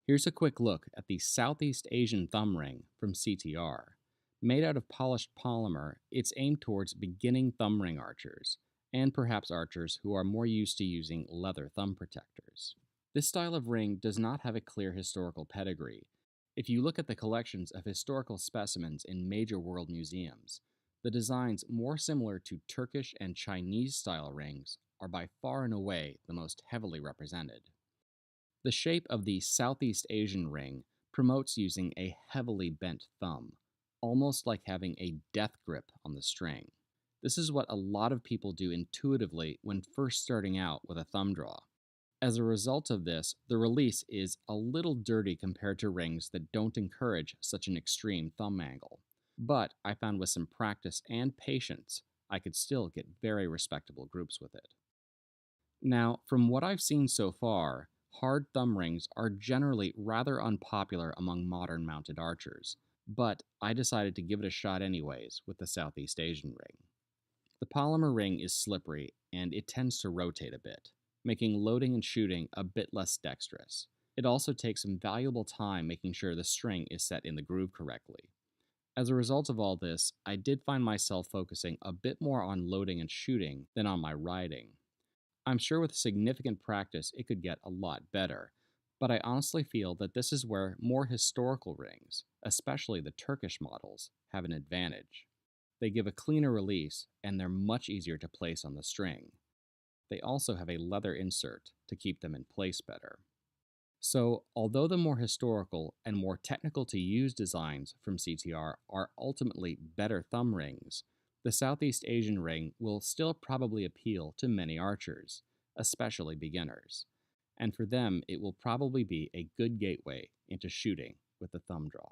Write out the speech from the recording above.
Here's a quick look at the Southeast Asian thumb ring from CTR. Made out of polished polymer, it's aimed towards beginning thumb ring archers, and perhaps archers who are more used to using leather thumb protectors. This style of ring does not have a clear historical pedigree. If you look at the collections of historical specimens in major world museums, the designs more similar to Turkish and Chinese style rings are by far and away the most heavily represented. The shape of the Southeast Asian ring promotes using a heavily bent thumb, almost like having a death grip on the string. This is what a lot of people do intuitively when first starting out with a thumb draw. As a result of this, the release is a little dirty compared to rings that don't encourage such an extreme thumb angle. But I found with some practice and patience, I could still get very respectable groups with it. Now, from what I've seen so far, hard thumb rings are generally rather unpopular among modern mounted archers, but I decided to give it a shot anyways with the Southeast Asian ring. The polymer ring is slippery and it tends to rotate a bit, making loading and shooting a bit less dexterous. It also takes some valuable time making sure the string is set in the groove correctly. As a result of all this, I did find myself focusing a bit more on loading and shooting than on my riding. I'm sure with significant practice it could get a lot better, but I honestly feel that this is where more historical rings, especially the Turkish models, have an advantage. They give a cleaner release and they're much easier to place on the string. They also have a leather insert to keep them in place better. So, although the more historical and more technical to use designs from CTR are ultimately better thumb rings, the Southeast Asian ring will still probably appeal to many archers, especially beginners. And for them, it will probably be a good gateway into shooting with the thumb draw.